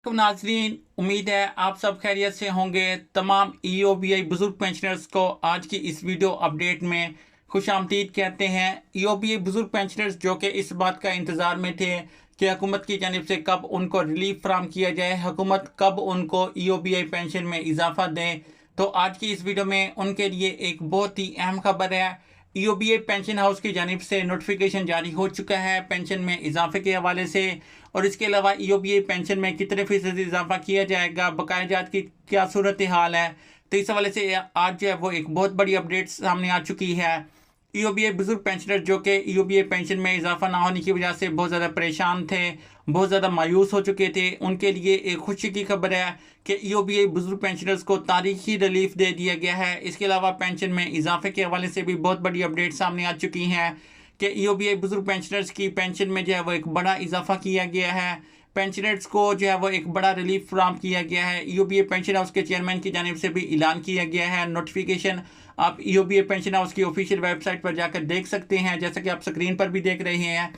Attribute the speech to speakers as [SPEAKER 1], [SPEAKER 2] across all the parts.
[SPEAKER 1] तो नाजरीन, उम्मीद है आप सब खैरियत से होंगे। तमाम ईओबीआई बुजुर्ग पेंशनर्स को आज की इस वीडियो अपडेट में खुश आमदीद कहते हैं। ईओबीआई बुजुर्ग पेंशनर्स जो कि इस बात का इंतज़ार में थे कि हुकूमत की जानिब से कब उनको रिलीफ फ्राहम किया जाए, हुकूमत कब उनको ईओबीआई पेंशन में इजाफा दें, तो आज की इस वीडियो में उनके लिए एक बहुत ही अहम खबर है। ईओबीआई पेंशन हाउस की जानिब से नोटिफिकेशन जारी हो चुका है पेंशन में इजाफे के हवाले से, और इसके अलावा ईओबीआई पेंशन में कितने फीसद इजाफा किया जाएगा, बकाया जात की क्या सूरत हाल है। तो इस हवाले से आज जो है वो एक बहुत बड़ी अपडेट सामने आ चुकी है। ईओबीआई बुजुर्ग पेंशनर जो कि ईओबीआई पेंशन में इजाफा ना होने की वजह से बहुत ज़्यादा परेशान थे, बहुत ज़्यादा मायूस हो चुके थे, उनके लिए एक खुशी की खबर है कि ईओबीआई बुजुर्ग पेंशनर्स को तारीखी रिलीफ दे दिया गया है। इसके अलावा पेंशन में इजाफे के हवाले से भी बहुत बड़ी अपडेट सामने आ चुकी हैं कि ईओबीआई बुजुर्ग पेंशनर्स की पेंशन में जो है वो एक बड़ा इजाफा किया गया है। पेंशनर्स को जो है वो एक बड़ा रिलीफ फ्राहम किया गया है। ईओबीआई पेंशन हाउस के चेयरमैन की जानिब से भी ऐलान किया गया है। नोटिफिकेशन आप ईओबीआई पेंशन हाउस की ऑफिशियल वेबसाइट पर जाकर देख सकते हैं, जैसा कि आप स्क्रीन पर भी देख रहे हैं।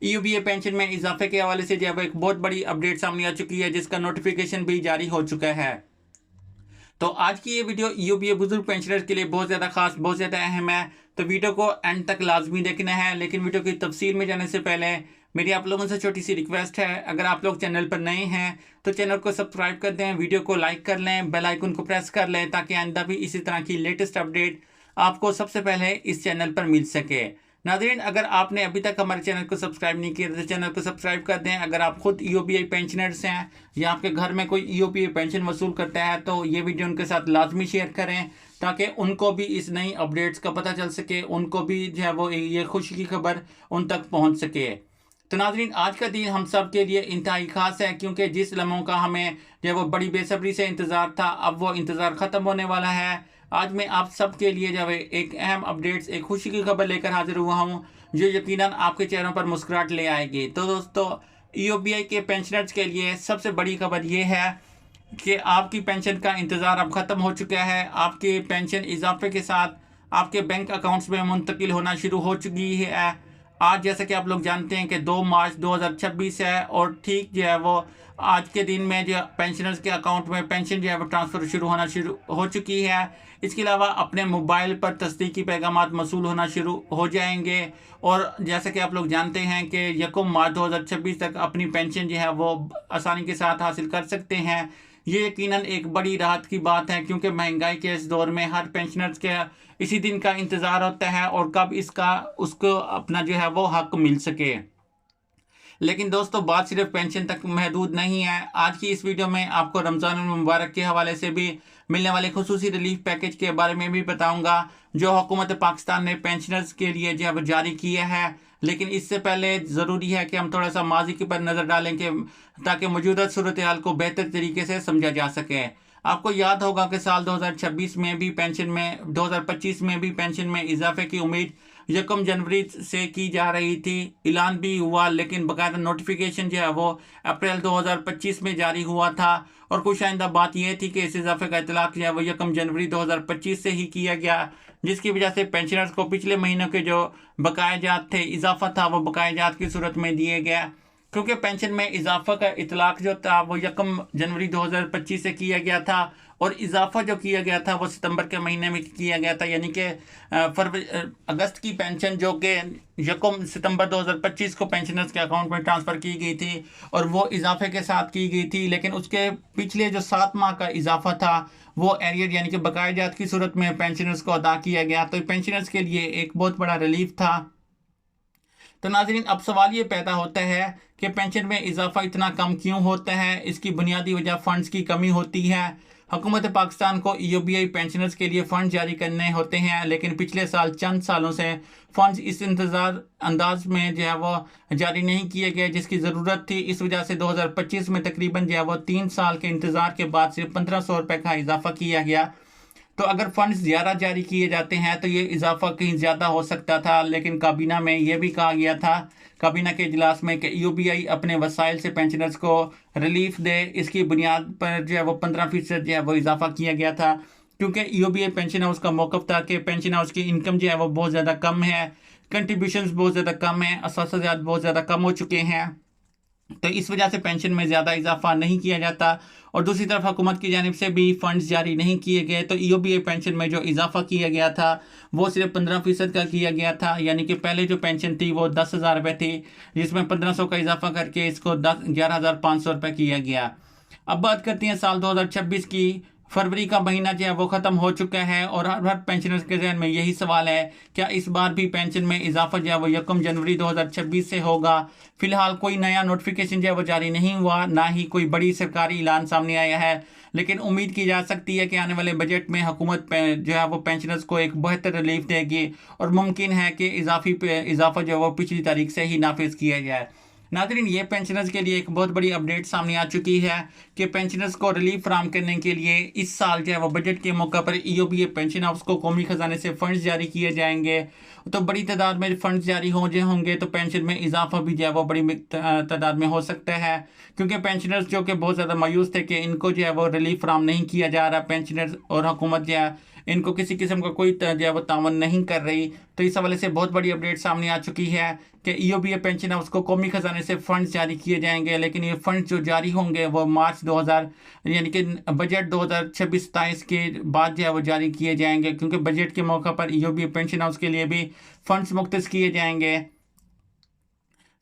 [SPEAKER 1] ईओबीआई पेंशन में इजाफे के हवाले से जो है वो एक बहुत बड़ी अपडेट सामने आ चुकी है, जिसका नोटिफिकेशन भी जारी हो चुका है। तो आज की ये वीडियो ईओबीआई बुजुर्ग पेंशनर के लिए बहुत ज़्यादा खास, बहुत ज़्यादा अहम है, तो वीडियो को एंड तक लाजमी देखना है। लेकिन वीडियो की तफसील में जाने से पहले मेरी आप लोगों से छोटी सी रिक्वेस्ट है, अगर आप लोग चैनल पर नए हैं तो चैनल को सब्सक्राइब कर दें, वीडियो को लाइक कर लें, बेल आइकन को प्रेस कर लें, ताकि आइंदा भी इसी तरह की लेटेस्ट अपडेट आपको सबसे पहले इस चैनल पर मिल सके। नाज़रीन, अगर आपने अभी तक हमारे चैनल को सब्सक्राइब नहीं किया तो चैनल को सब्सक्राइब कर दें। अगर आप खुद ईओबीआई पेंशनर्स हैं या आपके घर में कोई ईओबीआई पेंशन वसूल करता है तो ये वीडियो उनके साथ लाजमी शेयर करें, ताकि उनको भी इस नई अपडेट्स का पता चल सके, उनको भी जो है वो ये खुशी की खबर उन तक पहुंच सके। तो नाजरीन, आज का दिन हम सब के लिए इंतहाई खास है, क्योंकि जिस लम्हों का हमें जो है वो बड़ी बेसब्री से इंतज़ार था, अब वो इंतज़ार ख़त्म होने वाला है। आज मैं आप सब के लिए जो है एक अहम अपडेट्स, एक खुशी की खबर लेकर हाजिर हुआ हूँ, जो यकीनन आपके चेहरों पर मुस्कुराहट ले आएगी। तो दोस्तों, ईओबीआई के पेंशनर्स के लिए सबसे बड़ी खबर ये है कि आपकी पेंशन का इंतज़ार अब ख़त्म हो चुका है। आपकी पेंशन इजाफे के साथ आपके बैंक अकाउंट्स में मुंतकिल होना शुरू हो चुकी है। आज जैसा कि आप लोग जानते हैं कि 2 मार्च 2026 है, और ठीक जो है वो आज के दिन में जो पेंशनर्स के अकाउंट में पेंशन जो है वो ट्रांसफ़र शुरू होना शुरू हो चुकी है। इसके अलावा अपने मोबाइल पर तस्दीकी पैगामात मसूल होना शुरू हो जाएंगे, और जैसा कि आप लोग जानते हैं कि 1 मार्च 2026 तक अपनी पेंशन जो है वो आसानी के साथ हासिल कर सकते हैं। ये यकीनन एक बड़ी राहत की बात है, क्योंकि महंगाई के इस दौर में हर पेंशनर्स के इसी दिन का इंतज़ार होता है और कब इसका उसको अपना जो है वो हक मिल सके। लेकिन दोस्तों, बात सिर्फ पेंशन तक महदूद नहीं है। आज की इस वीडियो में आपको रमज़ान मुबारक के हवाले से भी मिलने वाले खुसूसी रिलीफ पैकेज के बारे में भी बताऊंगा, जो हुकूमत पाकिस्तान ने पेंशनर्स के लिए जो है वो जारी किया है। लेकिन इससे पहले ज़रूरी है कि हम थोड़ा सा माजी के पर नज़र डालें, कि ताकि मौजूदा सूरत हाल को बेहतर तरीके से समझा जा सके। आपको याद होगा कि साल 2026 में भी पेंशन में 2025 में भी पेंशन में इजाफे की उम्मीद 1 जनवरी से की जा रही थी। ऐलान भी हुआ, लेकिन बाकायदा नोटिफिकेशन जो है वो अप्रैल 2025 में जारी हुआ था, और कुछ आइंदा बात यह थी कि इस इजाफे का इतलाक जो है वो 1 जनवरी 2025 से ही किया गया, जिसकी वजह से पेंशनर्स को पिछले महीनों के जो बकायाजात थे, इजाफा था, वो बकायाजात की सूरत में दिए गया। क्योंकि पेंशन में इजाफा का इतलाक जो था वो 1 जनवरी 2025 से किया गया था, और इजाफा जो किया गया था वो सितंबर के महीने में किया गया था, यानी कि फरवरी अगस्त की पेंशन जो कि 1 सितंबर 2025 को पेंशनर्स के अकाउंट में ट्रांसफ़र की गई थी, और वो इजाफे के साथ की गई थी। लेकिन उसके पिछले जो 7 माह का इजाफा था वो एरियर यानी कि बकायाजात की सूरत में पेंशनर्स को अदा किया गया, तो पेंशनर्स के लिए एक बहुत बड़ा रिलीफ था। तो नाज़रीन, अब सवाल ये पैदा होता है कि पेंशन में इजाफा इतना कम क्यों होता है। इसकी बुनियादी वजह फ़ंड्स की कमी होती है। हुकूमत पाकिस्तान को ईओबीआई पेंशनर्स के लिए फ़ंड जारी करने होते हैं, लेकिन पिछले साल चंद सालों से फ़ंड्स इस इंतज़ार अंदाज में जो है वो जारी नहीं किए गए जिसकी ज़रूरत थी। इस वजह से 2025 में तकरीबन जो है वो 3 साल के इंतज़ार के बाद सिर्फ 1500 रुपये का इजाफा किया गया। तो अगर फंड्स ज़्यादा जारी किए जाते हैं तो ये इजाफा कहीं ज़्यादा हो सकता था। लेकिन काबीना में यह भी कहा गया था, काबीना के इजलास में, कि ईओबीआई अपने वसाइल से पेंशनर्स को रिलीफ दे। इसकी बुनियाद पर जो है वो 15% जो है वो इजाफा किया गया था, क्योंकि ईओबीआई पेंशन हाउस का मौक़िफ़ था कि पेंशन हाउस की इनकम जो है वो बहुत ज़्यादा कम है, कंट्रीब्यूशंस बहुत ज़्यादा कम है, असासाजात बहुत ज़्यादा कम हो चुके हैं। तो इस वजह से पेंशन में ज़्यादा इजाफा नहीं किया जाता। और दूसरी तरफ हुकूमत की जानिब से भी फंड्स जारी नहीं किए गए, तो ईओबीआई पेंशन में जो इजाफा किया गया था वो सिर्फ 15% का किया गया था। यानी कि पहले जो पेंशन थी वो 10,000 रुपये थी, जिसमें 1500 का इजाफा करके इसको 11,500 रुपये किया गया। अब बात करते हैं साल 2026 की। फरवरी का महीना जो है वो ख़त्म हो चुका है और हर पेंशनर्स के जहन में यही सवाल है, क्या इस बार भी पेंशन में इजाफा जो है वो 1 जनवरी 2026 से होगा। फिलहाल कोई नया नोटिफिकेशन जो है वो जारी नहीं हुआ, ना ही कोई बड़ी सरकारी ऐलान सामने आया है, लेकिन उम्मीद की जा सकती है कि आने वाले बजट में हुकूमत जो है वो पेंशनर्स को एक बेहतर रिलीफ देगी और मुमकिन है कि इजाफा जो है वो पिछली तारीख से ही नाफिज किया जाए। नाज़रीन, ये पेंशनर्स के लिए एक बहुत बड़ी अपडेट सामने आ चुकी है कि पेंशनर्स को रिलीफ फराहम करने के लिए इस साल जो है वो बजट के मौका पर ईओबीआई पेंशन हाउस को कौमी खजाने से फंड्स जारी किए जाएंगे। तो बड़ी तादाद में फंड्स जारी होंगे तो पेंशन में इजाफा भी जो है वो बड़ी तादाद में हो सकता है, क्योंकि पेंशनर्स जो कि बहुत ज़्यादा मायूस थे कि इनको जो है वो रिलीफ फराहम नहीं किया जा रहा, पेंशनर्स और हुकूमत जो है इनको किसी किस्म का कोई जो है वो तावन नहीं कर रही। तो इस हवाले से बहुत बड़ी अपडेट सामने आ चुकी है कि ईओबीआई पेंशन हाउस को कौमी खजाने से फंड्स जारी किए जाएंगे, लेकिन ये फंड्स जो जारी होंगे वो मार्च 2000 यानी कि बजट 2026-27 के बाद जो है वो जारी किए जाएंगे, क्योंकि बजट के मौका पर ईओबीआई पेंशन हाउस के लिए भी फंड्स मुख्तस किए जाएंगे।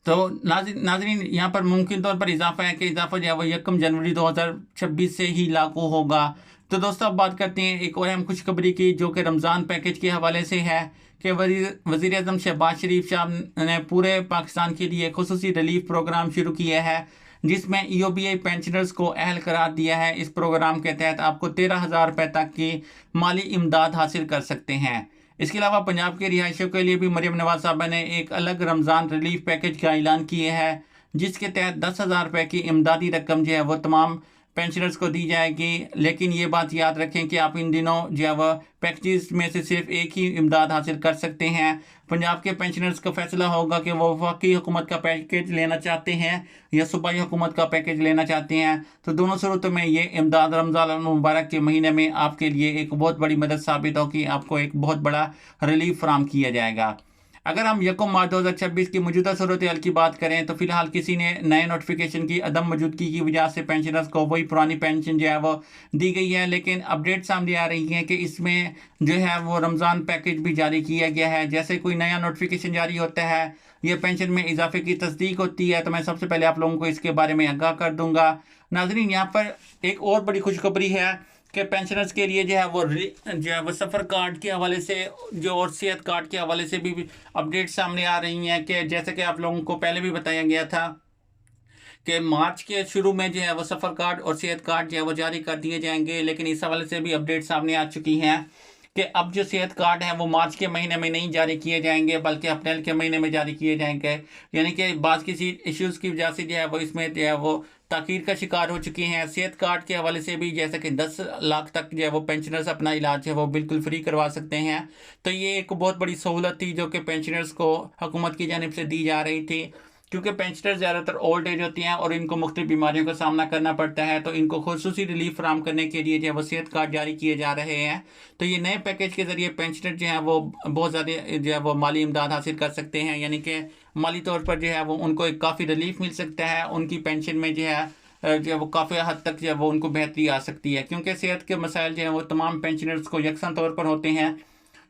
[SPEAKER 1] तो नाजरीन, यहाँ पर मुमकिन तौर पर इजाफा है कि इजाफा जो है वो 1 जनवरी 2026 से ही लागू होगा। तो दोस्तों, अब बात करते हैं एक और अहम खुशखबरी की, जो कि रमज़ान पैकेज के हवाले से है कि वज़ीर आज़म शहबाज शरीफ साहब ने पूरे पाकिस्तान के लिए खुसूसी रिलीफ प्रोग्राम शुरू किया है, जिसमें ईओबीआई पेंशनर्स को अहल करार दिया है। इस प्रोग्राम के तहत आपको 13,000 रुपये तक की माली इमदाद हासिल कर सकते हैं। इसके अलावा पंजाब के रिहायशियों के लिए भी मरीम नवाज साहबा ने एक अलग रमज़ान रिलीफ पैकेज का ऐलान किया है, जिसके तहत 10,000 रुपये की इमदादी रकम जो है वो तमाम पेंशनर्स को दी जाएगी। लेकिन ये बात याद रखें कि आप इन दिनों जो है वह पैकेजेस में से सिर्फ एक ही इमदाद हासिल कर सकते हैं। पंजाब के पेंशनर्स का फैसला होगा कि वो वफाकी हुकूमत का पैकेज लेना चाहते हैं या सूबाई हुकूमत का पैकेज लेना चाहते हैं। तो दोनों सूरतों में ये इमदाद रमज़ान मुबारक के महीने में आपके लिए एक बहुत बड़ी मदद साबित होगी, आपको एक बहुत बड़ा रिलीफ फराहम किया जाएगा। अगर हम 1 मार्च 2026 की मौजूदा सूरत हाल की बात करें तो फिलहाल किसी ने नए नोटिफिकेशन की अदम मौजूदगी की वजह से पेंशनर्स को वही पुरानी पेंशन जो है वो दी गई है, लेकिन अपडेट सामने आ रही है कि इसमें जो है वो रमज़ान पैकेज भी जारी किया गया है। जैसे कोई नया नोटिफिकेशन जारी होता है, ये पेंशन में इजाफे की तस्दीक होती है, तो मैं सबसे पहले आप लोगों को इसके बारे में आगाह कर दूंगा। नाजरीन, यहाँ पर एक और बड़ी खुशखबरी है कि पेंशनर्स के लिए जो है वो सफ़र कार्ड के हवाले से जो और सेहत कार्ड के हवाले से भी अपडेट सामने आ रही हैं कि जैसे कि आप लोगों को पहले भी बताया गया था कि मार्च के शुरू में जो है वो सफ़र कार्ड और सेहत कार्ड जो है वो जारी कर दिए जाएंगे, लेकिन इस हवाले से भी अपडेट सामने आ चुकी हैं कि अब जो सेहत कार्ड है वो मार्च के महीने में नहीं जारी किए जाएंगे बल्कि अप्रैल के महीने में जारी किए जाएंगे। यानी कि बाज़ किसी इश्यूज़ की वजह से जो है वो इसमें जो है वो ताख़ीर का शिकार हो चुकी हैं। सेहत कार्ड के हवाले से भी जैसे कि 10 लाख तक जो है वो पेंशनर्स अपना इलाज है वो बिल्कुल फ्री करवा सकते हैं। तो ये एक बहुत बड़ी सहूलत थी जो कि पेंशनर्स को हुकूमत की जानिब से दी जा रही थी, क्योंकि पेंशनर ज़्यादातर ओल्ड एज होती हैं और इनको मुख्तलिफ बीमारियों का सामना करना पड़ता है, तो इनको खुसूसी रिलीफ फराहम करने के लिए जो है वो सेहत कार्ड जारी किए जा रहे हैं। तो ये नए पैकेज के ज़रिए पेंशनर जो है वो बहुत ज़्यादा जो है वो माली इमदाद हासिल कर सकते हैं, यानी कि माली तौर पर जो है वो उनको एक काफ़ी रिलीफ मिल सकता है। उनकी पेंशन में जो है वो काफ़ी हद तक जो है वो उनको बेहतरी आ सकती है, क्योंकि सेहत के मसाइल जो हैं वो तमाम पेंशनर्स को यकसा तौर पर होते हैं।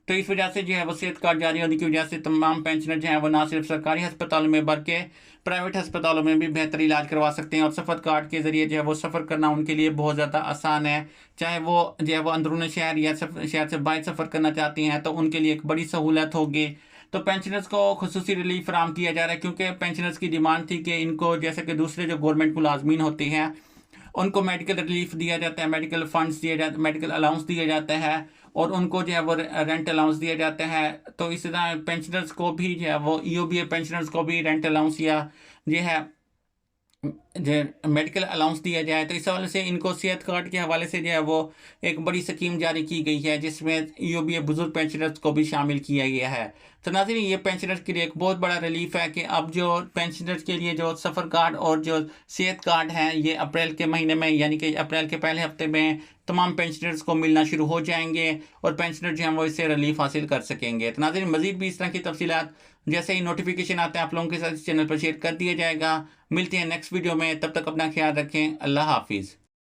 [SPEAKER 1] तो इस वजह से जो है वो सेहत कार्ड जारी होने की वजह से तमाम पेंशनर जो हैं वो ना सिर्फ सरकारी अस्पतालों में बल्कि प्राइवेट अस्पतालों में भी बेहतर इलाज करवा सकते हैं। और सफ़र कार्ड के ज़रिए जो है वो सफ़र करना उनके लिए बहुत ज़्यादा आसान है, चाहे वो जो है वो अंदरून शहर या शहर से बाहर सफ़र करना चाहती हैं तो उनके लिए एक बड़ी सहूलत होगी। तो पेंशनर्स को खुसूसी रिलीफ फराहम किया जा रहा है, क्योंकि पेंशनर्स की डिमांड थी कि इनको जैसे कि दूसरे जो गवर्नमेंट मुलाजमीन होते हैं उनको मेडिकल रिलीफ दिया जाता है, मेडिकल फंड्स दिए जाते, मेडिकल अलाउंस दिया जाता है और उनको जो है वो रेंट अलाउंस दिया जाता है। तो इसी तरह पेंशनर्स को भी जो है वो ईओबीआई पेंशनर्स को भी रेंट अलाउंस या जो है जो मेडिकल अलाउंस दिया जाए। तो इस हवाले से इनको सेहत कार्ड के हवाले से जो है वो एक बड़ी स्कीम जारी की गई है, जिसमें ईओबीआई बुजुर्ग पेंशनर्स को भी शामिल किया गया है। तो नाज़रीन, ये पेंशनर्स के लिए एक बहुत बड़ा रिलीफ है कि अब जो पेंशनर्स के लिए जो सफ़र कार्ड और जो सेहत कार्ड हैं ये अप्रैल के महीने में यानी कि अप्रैल के पहले हफ्ते में तमाम पेंशनर्स को मिलना शुरू हो जाएंगे और पेंशनर जो हैं वो इससे रिलीफ हासिल कर सकेंगे। तो नाज़रीन, मज़ीद भी इस तरह की तफसीलात जैसे ही नोटिफिकेशन आता है आप लोगों के साथ इस चैनल पर शेयर कर दिया जाएगा। मिलते हैं नेक्स्ट वीडियो में, तब तक अपना ख्याल रखें। अल्लाह हाफिज़।